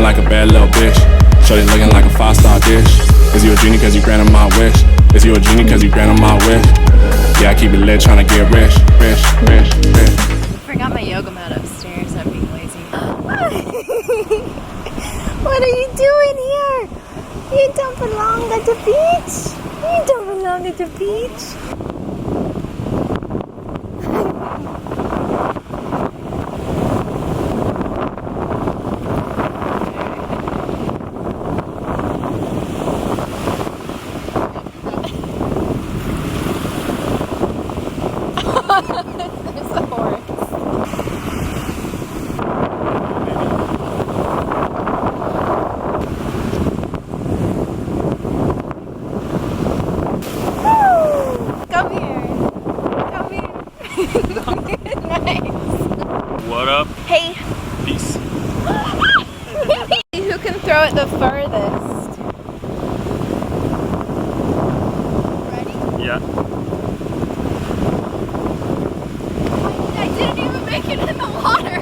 like a bad little bitch. Shorty looking like a 5-star dish. Is you a genie cause you granted my wish? Is you a genie cause you granted my wish? Yeah, I keep it lit trying to get rich. I forgot my yoga mat upstairs. I'm being lazy. What are you doing here? You don't belong at the beach. You don't belong at the beach. There's a horse. Come here. Nice. What up? Hey. Peace. Who can throw it the furthest? Ready? Yeah. I didn't even make it in the water.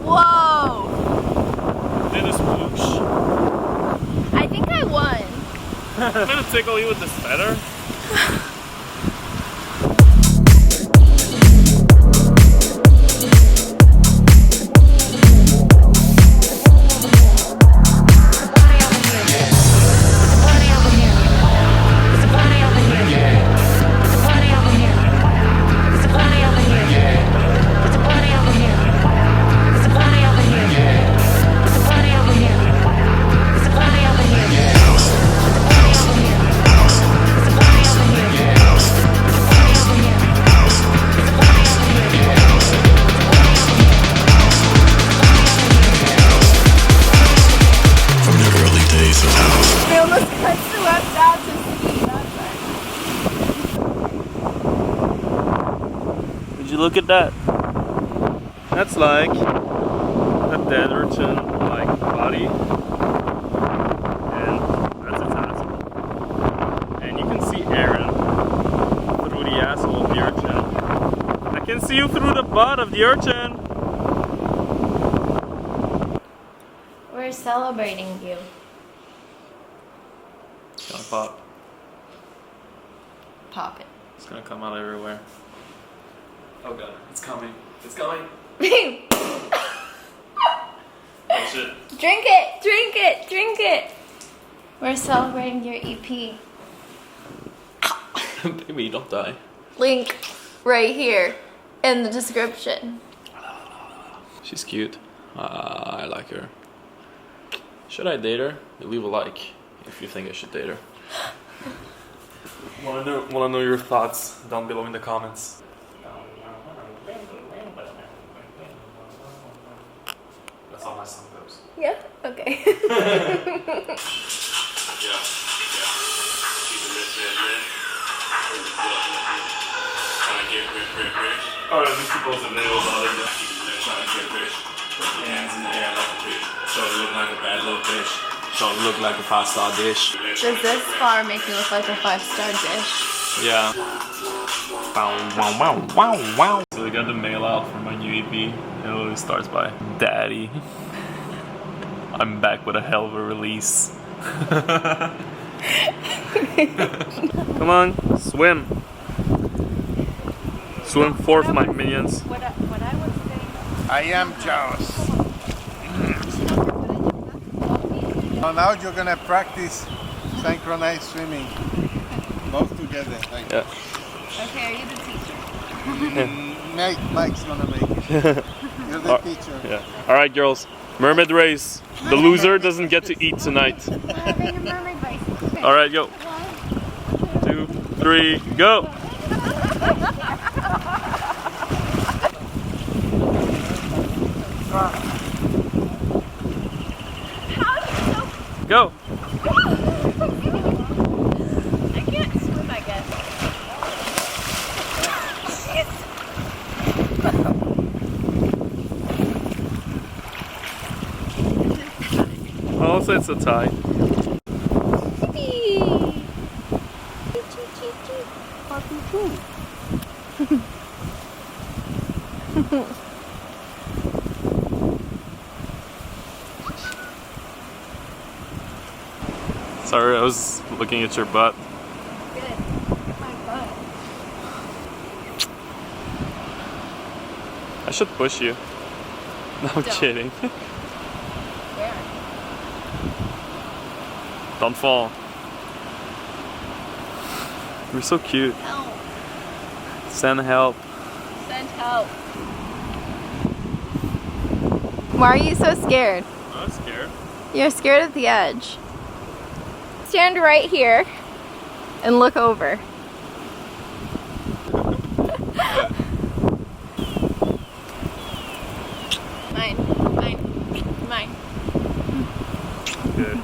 Whoa. Did a sploosh. I think I won. I'm gonna tickle you with this feather. Look at that. That's like a dead urchin like body, and that's its asshole. And you can see Erin through the asshole of the urchin. I can see you through the butt of the urchin. We're celebrating you. It's gonna pop. Pop it. It's gonna come out everywhere. Oh god, it's coming. It's coming. Oh shit. Drink it! Drink it! Drink it! We're celebrating your EP. Baby, don't die. Link right here in the description. She's cute. I like her. Should I date her? Leave a like if you think I should date her. Wanna know your thoughts down below in the comments. That's how my song goes. Yeah? Okay. Oh, is this supposed to nail about it? Trying to get rich. Put your hands in the air like a bitch. Shorty look like a bad little bitch. Shorty look like a 5-star dish. Does this bar make me look like a 5-star dish? Yeah. Wow, wow, wow, wow. So we got the mail out for my new EP. It always starts by Daddy. I'm back with a hell of a release. Come on, swim. Swim forth, my minions. What I was saying. I am jealous. So now you're gonna practice synchronized swimming. Both together. Like Yeah. Okay, are you the teacher? Mike's gonna make it. You're the teacher. Yeah. All right, girls. Mermaid race. The loser doesn't get to eat tonight. We're having a mermaid race. All right, go. 2, 3, go. Go. I can't swim, I guess. I'll say it's a tie. Sorry, I was looking at your butt. Good. My butt. I should push you. No, I'm Don't. kidding. Where? Don't fall. You're so cute. Help. Send help. Send help. Why are you so scared? I'm scared. You're scared of the edge. Stand right here and look over. Mine. Good.